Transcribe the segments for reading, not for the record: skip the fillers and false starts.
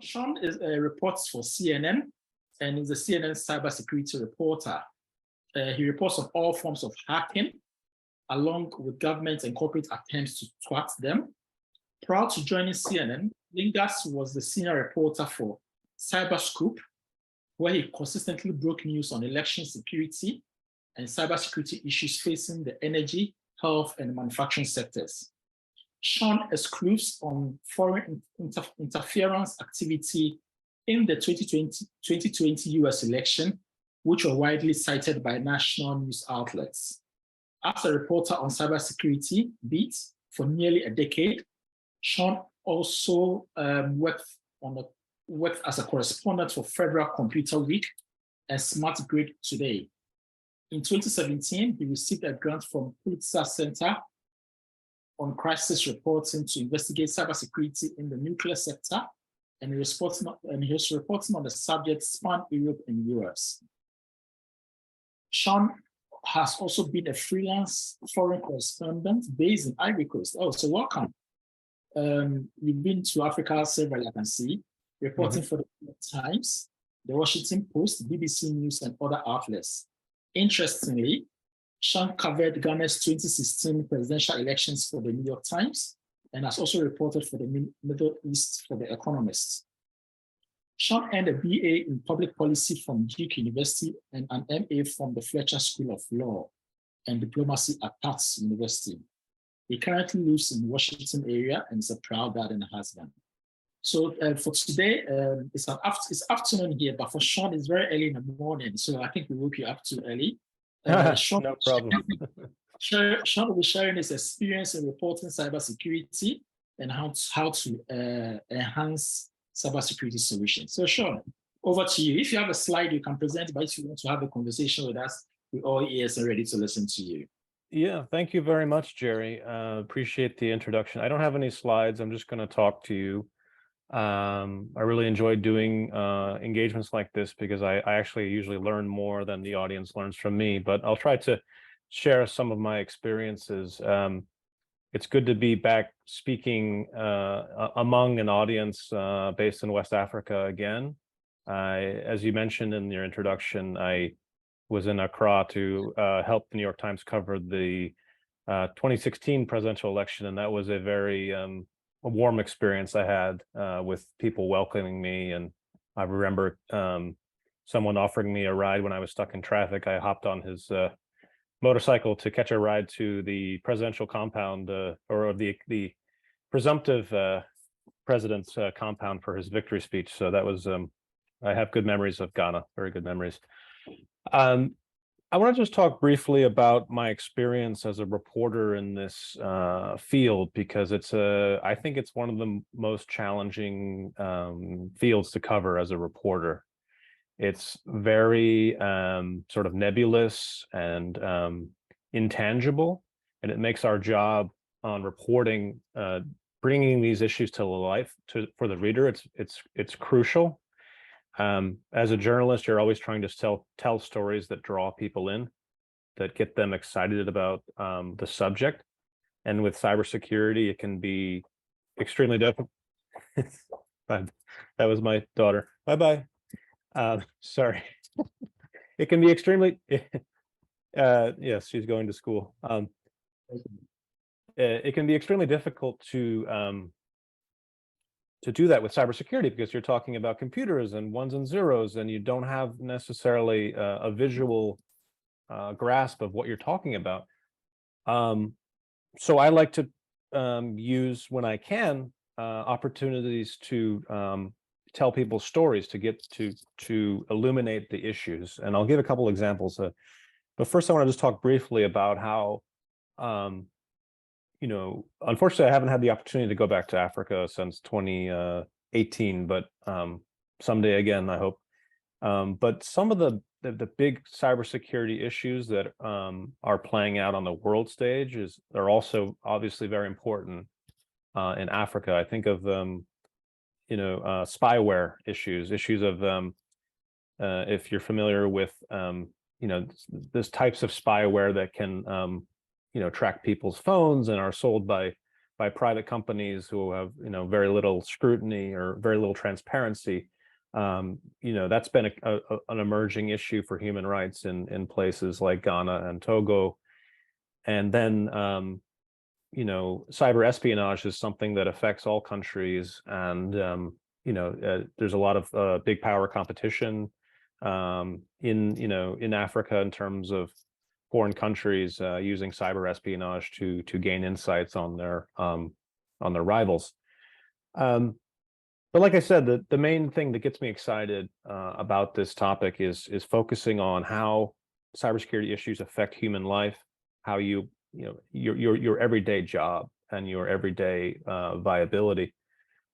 Sean reports for CNN and is a CNN cybersecurity reporter. He reports on all forms of hacking, along with government and corporate attempts to thwart them. Prior to joining CNN, Lyngaas was the senior reporter for Cyberscoop, where he consistently broke news on election security and cybersecurity issues facing the energy, health, and manufacturing sectors. Sean excludes on foreign interference activity in the 2020 US election, which were widely cited by national news outlets. As a reporter on cybersecurity beats for nearly a decade, Sean also worked as a correspondent for Federal Computer Week and Smart Grid Today. In 2017, he received a grant from Pulitzer Center on Crisis Reporting to investigate cybersecurity in the nuclear sector, and he was reporting on the subject span Europe and US. Sean has also been a freelance foreign correspondent based in Ivory Coast. Oh, so welcome. You've been to Africa several, I can see, reporting for the New York Times, the Washington Post, BBC News, and other outlets. Interestingly, Sean covered Ghana's 2016 presidential elections for the New York Times and has also reported for the Middle East for The Economist. Sean earned a BA in public policy from Duke University and an MA from the Fletcher School of Law and Diplomacy at Tufts University. He currently lives in the Washington area and is a proud dad and husband. So for today, it's afternoon here, but for Sean, it's very early in the morning. So I think we woke you up too early. Sean, no problem. Sean will be sharing his experience in reporting cybersecurity and how to enhance cybersecurity solutions. So Sean, over to you. If you have a slide, you can present, but if you want to have a conversation with us, we're all ears and ready to listen to you. Yeah, thank you very much, Jerry. Appreciate the introduction. I don't have any slides. I'm just going to talk to you. I really enjoy doing engagements like this because I actually usually learn more than the audience learns from me, but I'll try to share some of my experiences. It's good to be back speaking among an audience based in West Africa again. As you mentioned in your introduction, I was in Accra to help the New York Times cover the 2016 presidential election, and that was a very a warm experience I had with people welcoming me. And I remember someone offering me a ride when I was stuck in traffic. I hopped on his motorcycle to catch a ride to the presidential compound or the presumptive president's compound for his victory speech. So that was, I have good memories of Ghana, very good memories. I want to just talk briefly about my experience as a reporter in this field, because I think it's one of the most challenging fields to cover as a reporter. It's very sort of nebulous and intangible, and it makes our job on reporting, bringing these issues to life for the reader. It's crucial. As a journalist, you're always trying to tell stories that draw people in, that get them excited about the subject. And with cybersecurity, it can be extremely difficult. That was my daughter. Bye-bye. Sorry. It can be extremely, yes, she's going to school. It can be extremely difficult to do that with cybersecurity because you're talking about computers and ones and zeros, and you don't have necessarily a visual grasp of what you're talking about. So I like to use, when I can, opportunities to tell people stories to get to illuminate the issues. And I'll give a couple examples. But first, I want to just talk briefly about how unfortunately, I haven't had the opportunity to go back to Africa since 2018, but someday again, I hope. But some of the big cybersecurity issues that are playing out on the world stage are also obviously very important in Africa. I think of spyware issues of if you're familiar with this types of spyware that can track people's phones and are sold by by private companies who have, very little scrutiny or very little transparency. That's been an emerging issue for human rights in places like Ghana and Togo. And then, cyber espionage is something that affects all countries. And, there's a lot of big power competition in Africa in terms of foreign countries using cyber espionage to gain insights on their rivals. But like I said, the main thing that gets me excited about this topic is focusing on how cybersecurity issues affect human life, how your everyday job and your everyday viability.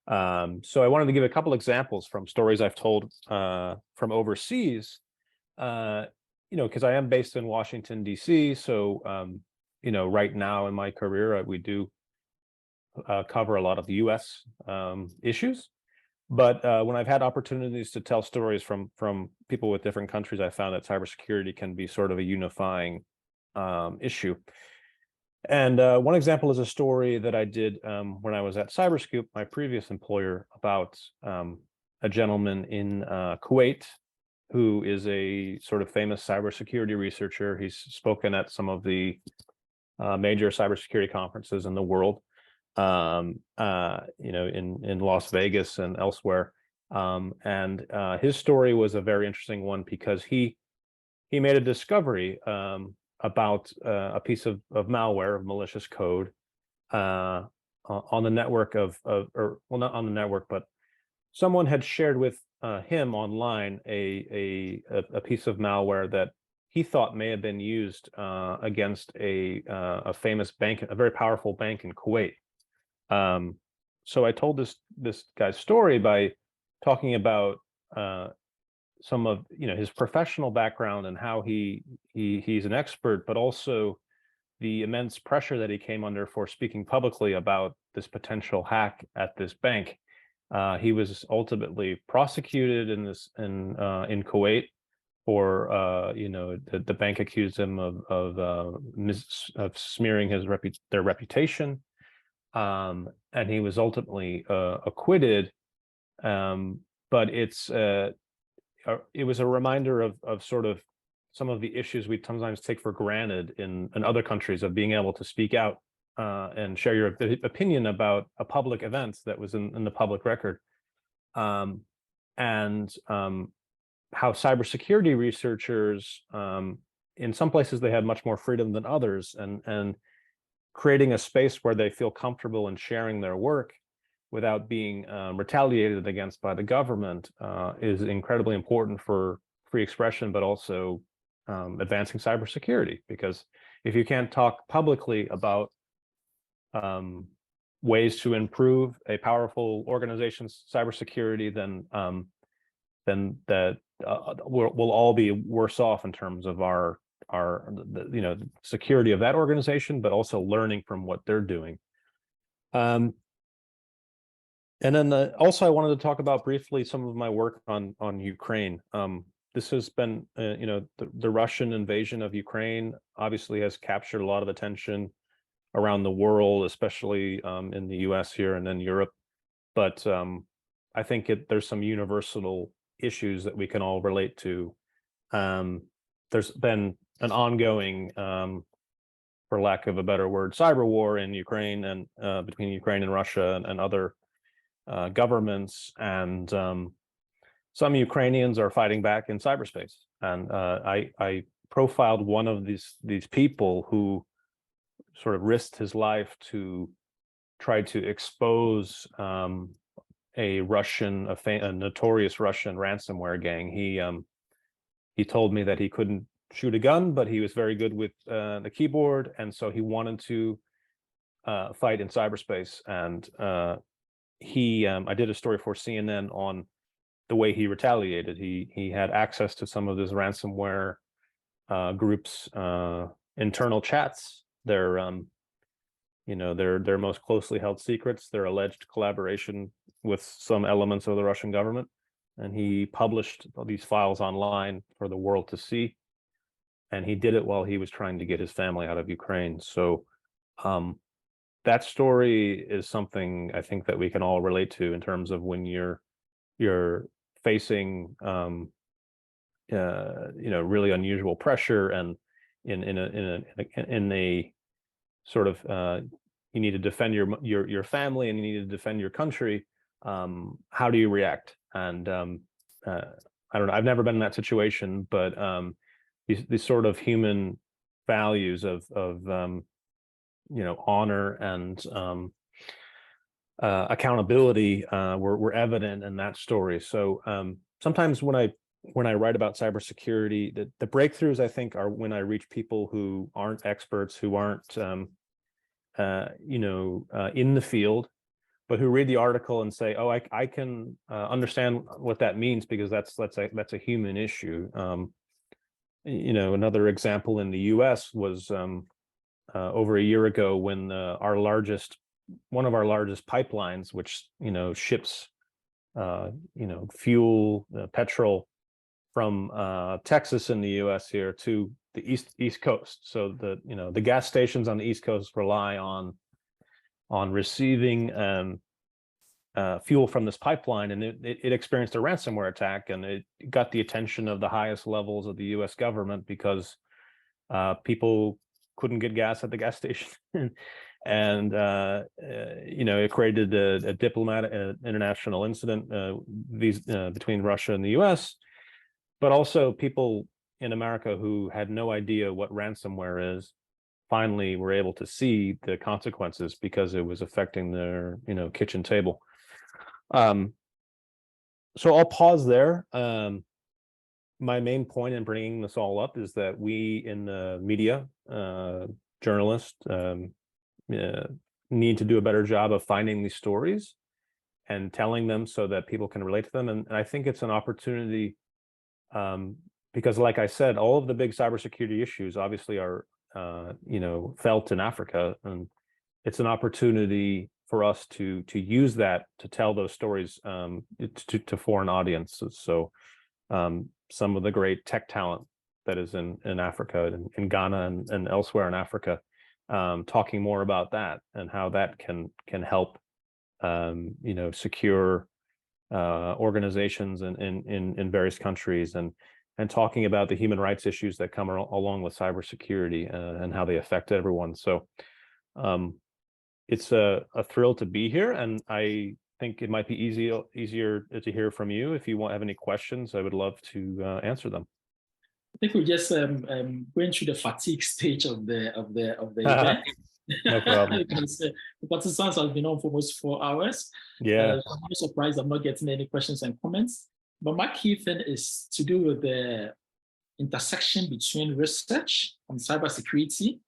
So I wanted to give a couple examples from stories I've told from overseas. Because I am based in Washington, D.C. So right now in my career, we do cover a lot of the U.S. Issues. But when I've had opportunities to tell stories from people with different countries, I found that cybersecurity can be sort of a unifying issue. And one example is a story that I did when I was at Cyberscoop, my previous employer, about a gentleman in Kuwait who is a sort of famous cybersecurity researcher. He's spoken at some of the major cybersecurity conferences in the world. In Las Vegas and elsewhere. And his story was a very interesting one because he made a discovery about a piece of malware, of malicious code on the network or not on the network, but someone had shared with him online a piece of malware that he thought may have been used against a famous bank, a very powerful bank in Kuwait. So I told this guy's story by talking about some of his professional background and how he's an expert, but also the immense pressure that he came under for speaking publicly about this potential hack at this bank. He was ultimately prosecuted in Kuwait for the bank accused him of smearing their reputation. And he was ultimately acquitted. But it was a reminder of sort of some of the issues we sometimes take for granted in other countries, of being able to speak out and share your opinion about a public event that was in the public record. And how cybersecurity researchers, in some places they had much more freedom than others, and creating a space where they feel comfortable in sharing their work without being retaliated against by the government is incredibly important for free expression, but also advancing cybersecurity. Because if you can't talk publicly about ways to improve a powerful organization's cybersecurity, then that we'll all be worse off in terms of our security of that organization, but also learning from what they're doing. And then also I wanted to talk about briefly some of my work on Ukraine. This has been, the Russian invasion of Ukraine obviously has captured a lot of attention around the world, especially in the US here and then Europe. But I think there's some universal issues that we can all relate to. There's been an ongoing, for lack of a better word, cyber war in Ukraine and between Ukraine and Russia and other governments, and some Ukrainians are fighting back in cyberspace. And I profiled one of these people who sort of risked his life to try to expose a notorious Russian ransomware gang. He told me that he couldn't shoot a gun, but he was very good with the keyboard, and so he wanted to fight in cyberspace. And I did a story for CNN on the way he retaliated. He had access to some of this ransomware groups' internal chats, their most closely held secrets, their alleged collaboration with some elements of the Russian government. And he published these files online for the world to see. And he did it while he was trying to get his family out of Ukraine. So that story is something I think that we can all relate to in terms of when you're facing really unusual pressure, and in a sort of you need to defend your family, and you need to defend your country. How do you react? And I don't know. I've never been in that situation, but these sort of human values of honor and accountability were evident in that story. So sometimes when I write about cybersecurity, the breakthroughs I think are when I reach people who aren't experts, who aren't in the field, but who read the article and say, "Oh, I can understand what that means, because that's a human issue." Another example in the U.S. was over a year ago, when one of our largest pipelines, which ships fuel, petrol from Texas in the U.S. here to the East Coast. So the gas stations on the East Coast rely on receiving fuel from this pipeline, and it experienced a ransomware attack, and it got the attention of the highest levels of the U.S. government because people couldn't get gas at the gas station. And it created a diplomatic international incident between Russia and the U.S., but also people in America who had no idea what ransomware is finally were able to see the consequences, because it was affecting their kitchen table. So I'll pause there. My main point in bringing this all up is that we in the media, journalists, need to do a better job of finding these stories and telling them so that people can relate to them. And I think it's an opportunity, because, like I said, all of the big cybersecurity issues obviously are, felt in Africa, and it's an opportunity for us to use that to tell those stories to foreign audiences. So some of the great tech talent that is in Africa, in Ghana and elsewhere in Africa, talking more about that and how that can help secure organizations in various countries, and talking about the human rights issues that come along with cybersecurity and how they affect everyone. So it's a thrill to be here, and I think it might be easier to hear from you. If you have any questions, I would love to answer them. I think we just went through the fatigue stage of the event. No problem. Because the participants have been on for almost 4 hours. Yeah. I'm not surprised I'm not getting any questions and comments. But my key thing is to do with the intersection between research on cybersecurity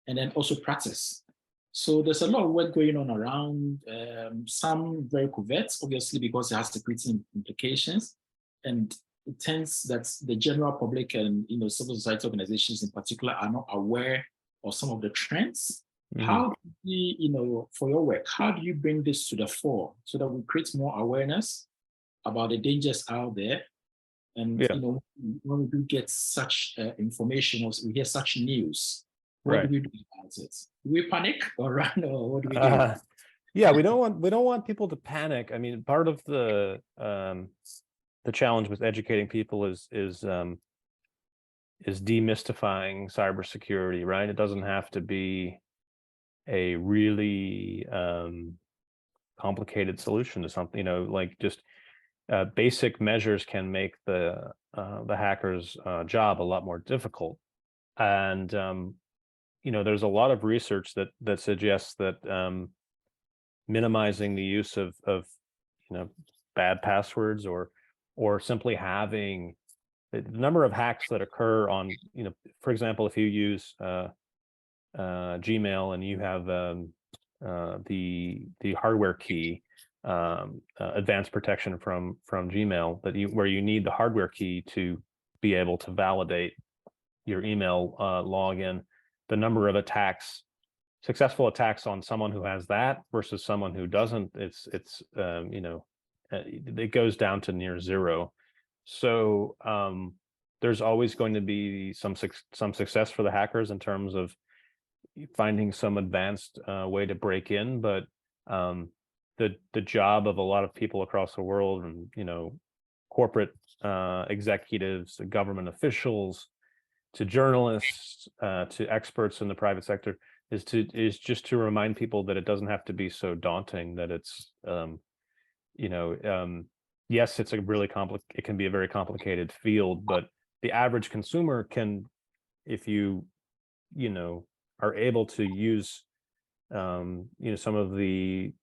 and then also practice. So there's a lot of work going on around, some very covert, obviously, because it has security implications. And it tends that the general public and civil society organizations in particular are not aware of some of the trends. Mm-hmm. How do you, for your work, how do you bring this to the fore so that we create more awareness about the dangers out there? And when we do get such information, or we hear such news, what do we do about it? Do we panic or run, or what do we do? Yeah, we don't want people to panic. I mean, part of the challenge with educating people is demystifying cybersecurity, right? It doesn't have to be a really complicated solution to something. Like just basic measures can make the hacker's job a lot more difficult. And there's a lot of research that suggests that minimizing the use of bad passwords, or simply having the number of hacks that occur on, for example, if you use Gmail and you have the hardware key, advanced protection from Gmail, where you need the hardware key to be able to validate your email login. The number of successful attacks on someone who has that versus someone who doesn't, it goes down to near zero. So there's always going to be some success for the hackers in terms of finding some advanced way to break in, but the job of a lot of people across the world, and corporate executives, government officials, to journalists, to experts in the private sector, is just to remind people that it doesn't have to be so daunting. That it's yes, it's a really it can be a very complicated field, but the average consumer can, if you are able to use some of the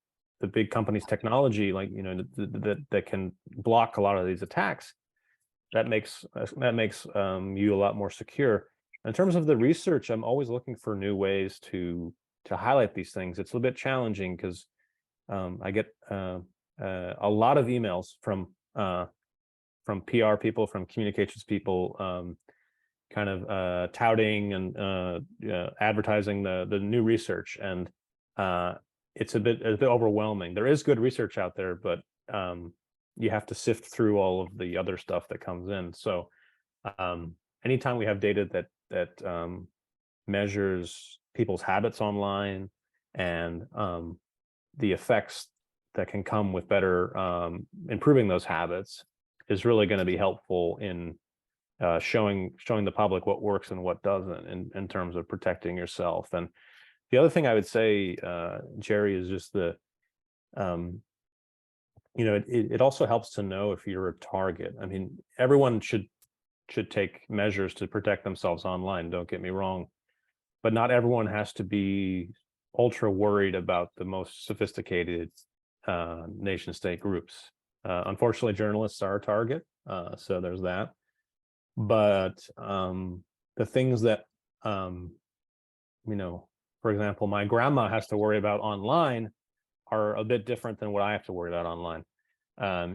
big companies' technology, like that can block a lot of these attacks, that makes you a lot more secure. In terms of the research, I'm always looking for new ways to highlight these things. It's a little bit challenging because I get a lot of emails from PR people, from communications people, kind of touting and advertising the new research, and it's a bit overwhelming. There is good research out there, but you have to sift through all of the other stuff that comes in. So anytime we have data that measures people's habits online, and the effects that can come with better improving those habits, is really going to be helpful in showing the public what works and what doesn't in terms of protecting yourself. And the other thing I would say, Jerry, is just it also helps to know if you're a target. I mean, everyone should take measures to protect themselves online, don't get me wrong, but not everyone has to be ultra worried about the most sophisticated nation state groups. Unfortunately, journalists are a target, so there's that. But the things that for example, my grandma has to worry about online are a bit different than what I have to worry about online.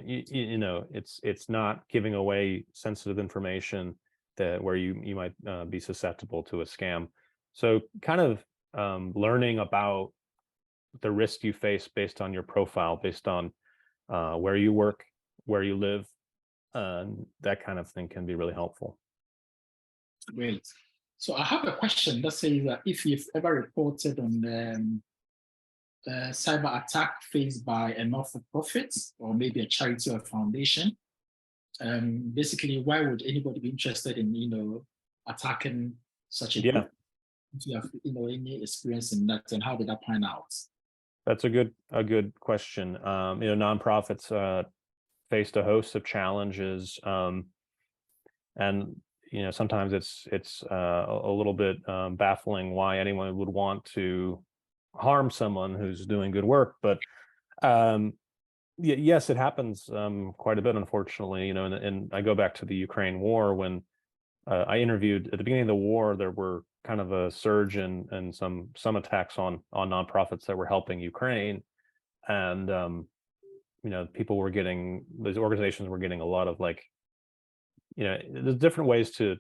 It's not giving away sensitive information where you might be susceptible to a scam. So kind of learning about the risk you face based on your profile, based on where you work, where you live, that kind of thing can be really helpful. Great. So I have a question that says that if you've ever reported on cyber attack faced by a not-for-profit or maybe a charity or foundation, basically, why would anybody be interested in attacking such a group? If you have any experience in that, and how did that pan out? That's a good question. Nonprofits faced a host of challenges, and sometimes it's a little bit baffling why anyone would want to harm someone who's doing good work. But yes, it happens quite a bit, unfortunately. And I go back to the Ukraine war, when I interviewed at the beginning of the war. There were kind of a surge and some attacks on nonprofits that were helping Ukraine, and these organizations were getting a lot of there's different ways to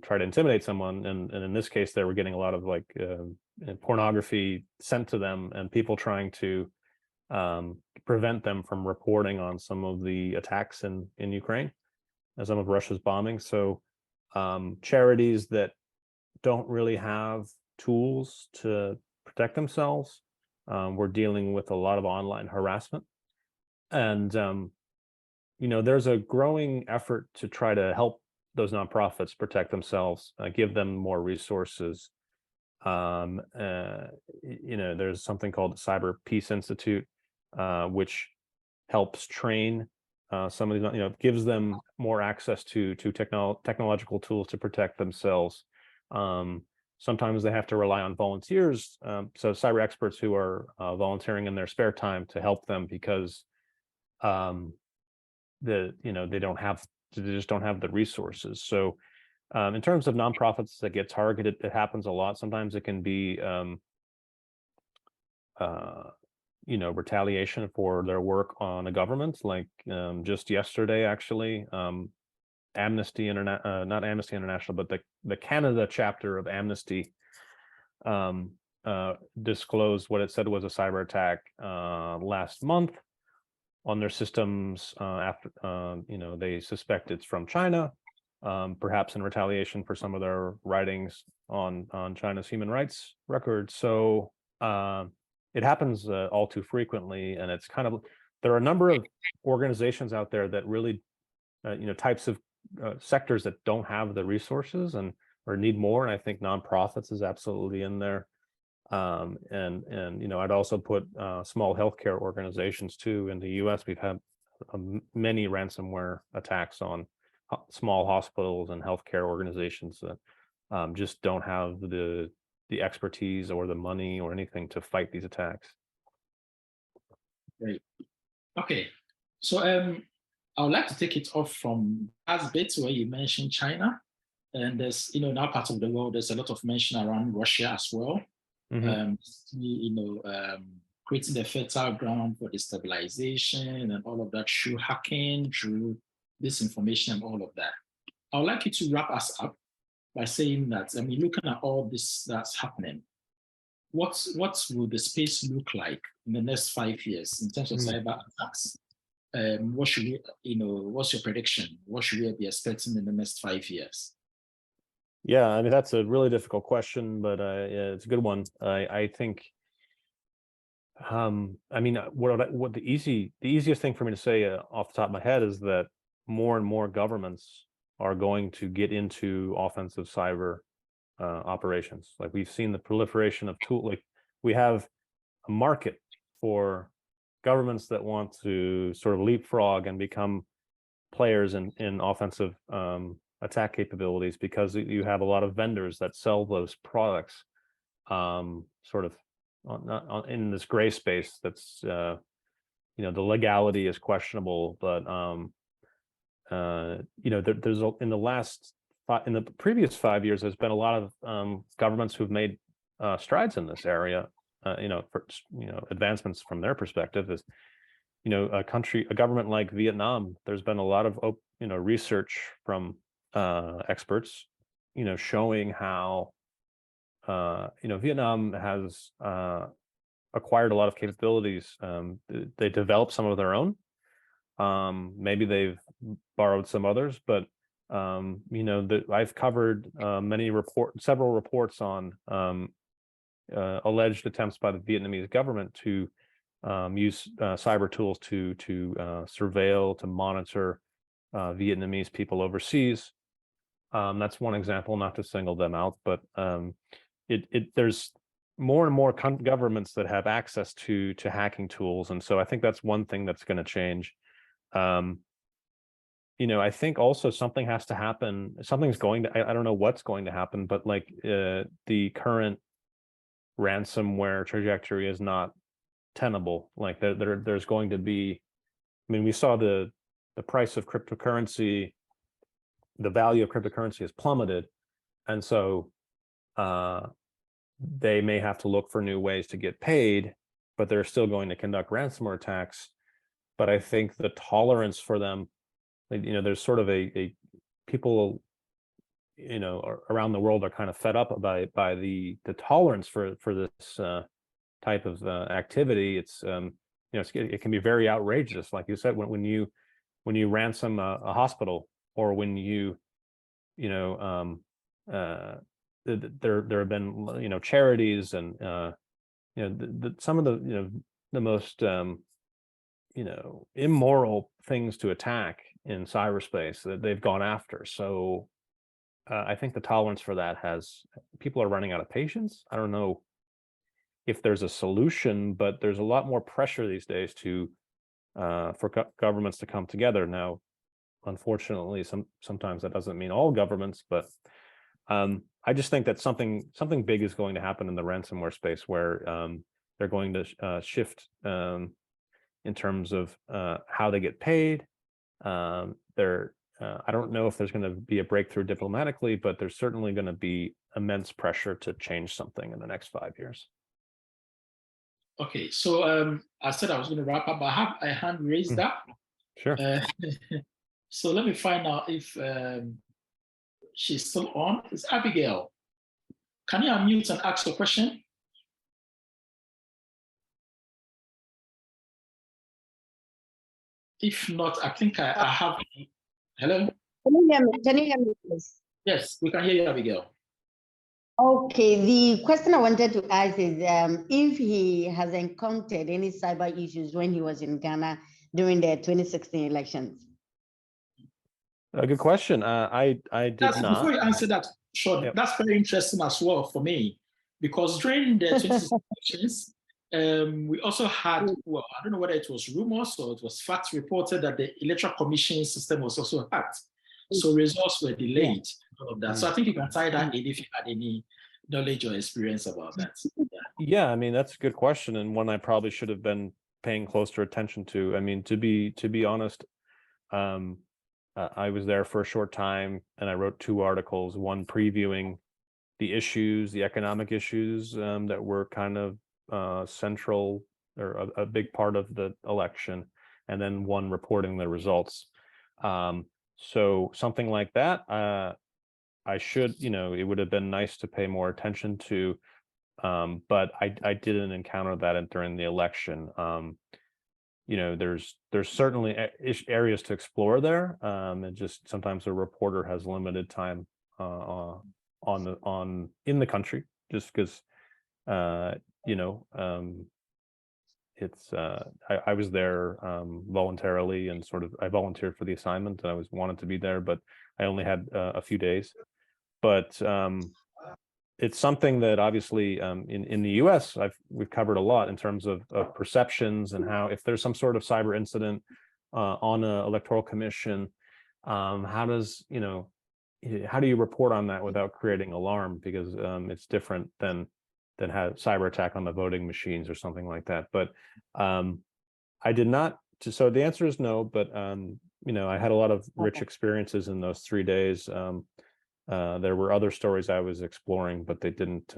try to intimidate someone, and in this case they were getting a lot of pornography sent to them, and people trying to prevent them from reporting on some of the attacks in Ukraine and some of Russia's bombing. So charities that don't really have tools to protect themselves were dealing with a lot of online harassment. And there's a growing effort to try to help those nonprofits protect themselves, give them more resources. There's something called the Cyber Peace Institute, which helps train some of these, gives them more access to technological tools to protect themselves. Sometimes they have to rely on volunteers, so cyber experts who are volunteering in their spare time to help them, because they just don't have the resources. So in terms of nonprofits that get targeted, it happens a lot. Sometimes it can be retaliation for their work on a government. Like just yesterday, actually, Amnesty not Amnesty International, but the Canada chapter of Amnesty disclosed what it said was a cyber attack last month on their systems after they suspect it's from China, perhaps in retaliation for some of their writings on China's human rights record. So it happens all too frequently, and it's kind of, there are a number of organizations out there that really, types of sectors that don't have the resources or need more. And I think nonprofits is absolutely in there. And I'd also put small healthcare organizations too. In the U.S., we've had many ransomware attacks on small hospitals and healthcare organizations that just don't have the expertise or the money or anything to fight these attacks. Great. Okay. So I would like to take it off from last bit where you mentioned China. And there's, in our part of the world, there's a lot of mention around Russia as well. Mm-hmm. Creating a fertile ground for destabilization and all of that through hacking, through disinformation and all of that. I would like you to wrap us up by saying that, looking at all this that's happening, what will the space look like in the next 5 years in terms of cyber attacks? What should we, what's your prediction? What should we be expecting in the next 5 years? Yeah, I mean, that's a really difficult question, but yeah, it's a good one. I think, what the easiest thing for me to say off the top of my head is that more and more governments are going to get into offensive cyber operations. Like, we've seen the proliferation of like, we have a market for governments that want to sort of leapfrog and become players in offensive attack capabilities, because you have a lot of vendors that sell those products sort of in this gray space that's the legality is questionable, but there's in the previous 5 years there's been a lot of governments who've made strides in this area, advancements from their perspective. Is a government like Vietnam, there's been a lot of research from experts showing how Vietnam has acquired a lot of capabilities. They developed some of their own. Maybe they've borrowed some others, but I've covered several reports on alleged attempts by the Vietnamese government to use cyber tools to surveil, to monitor Vietnamese people overseas. That's one example, not to single them out, but there's more and more governments that have access to hacking tools, and so I think that's one thing that's going to change. I think also something has to happen. Something's going to, I don't know what's going to happen, but like the current ransomware trajectory is not tenable. Like there's going to be, we saw the price of cryptocurrency, the value of cryptocurrency has plummeted, and so they may have to look for new ways to get paid, but they're still going to conduct ransomware attacks. But I think the tolerance for them, there's sort of a people around the world are kind of fed up by the tolerance for this type of activity. It's it can be very outrageous, like you said, when you ransom a hospital, or when there have been charities and some of the most immoral things to attack in cyberspace that they've gone after. So I think the tolerance for that people are running out of patience. I don't know if there's a solution, but there's a lot more pressure these days for governments to come together. Now, unfortunately, sometimes that doesn't mean all governments, but I just think that something big is going to happen in the ransomware space, where they're going to shift in terms of how they get paid. I don't know if there's going to be a breakthrough diplomatically, but there's certainly going to be immense pressure to change something in the next 5 years. Okay, so I said I was going to wrap up, but I have a hand raised up. Sure. So let me find out if she's still on. It's Abigail. Can you unmute and ask your question? If not, I think I have. Hello? Can you hear me? Can you hear me, please? Yes, we can hear you, Abigail. Okay, the question I wanted to ask is if he has encountered any cyber issues when he was in Ghana during the 2016 elections. A good question. I did not. Before you answer that, Sean, Yep. that's very interesting as well for me, because during the 2016 elections, we also had, well, I don't know whether it was rumors or it was facts reported that the Electoral Commission system was also hacked. So results were delayed, all of that. So I think you can tie that in if you had any knowledge or experience about that. Yeah, I mean, that's a good question, and one I probably should have been paying closer attention to. I mean, to be honest, I was there for a short time and I wrote 2 articles, one previewing the issues, the economic issues that were kind of central or a big part of the election, and then one reporting the results. So something like that, I should, it would have been nice to pay more attention to, but I didn't encounter that during the election. There's certainly areas to explore there, and just sometimes a reporter has limited time in the country, just because it's I was there voluntarily, and I volunteered for the assignment, and I wanted to be there, but I only had a few days. But it's something that obviously in the US we've covered a lot in terms of perceptions, and how if there's some sort of cyber incident on an electoral commission, how do you report on that without creating alarm, because it's different than have cyber attack on the voting machines or something like that. But I did not. So the answer is no, but I had a lot of rich experiences in those 3 days. There were other stories I was exploring, but they didn't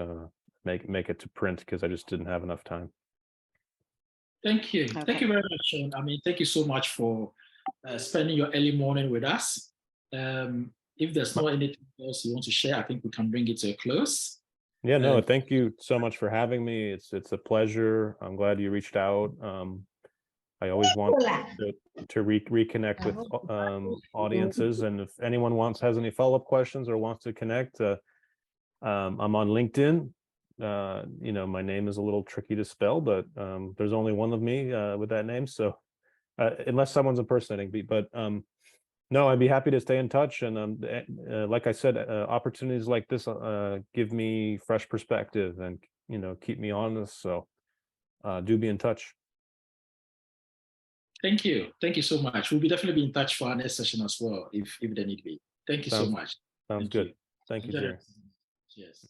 make it to print because I just didn't have enough time. Thank you. Okay. Thank you very much, Sean. I mean, thank you so much for spending your early morning with us. If there's not anything else you want to share, I think we can bring it to a close. Yeah, no, thank you so much for having me. It's a pleasure. I'm glad you reached out. I always want to reconnect with audiences, and if anyone has any follow-up questions or wants to connect, I'm on LinkedIn. My name is a little tricky to spell, but there's only one of me with that name, so unless someone's impersonating me. But no, I'd be happy to stay in touch, and like I said, opportunities like this give me fresh perspective and keep me honest, so do be in touch. Thank you. Thank you so much. We'll definitely be in touch for our next session as well, if there need be. Thank you so much. Sounds good. Thank you, Jerry. Yes.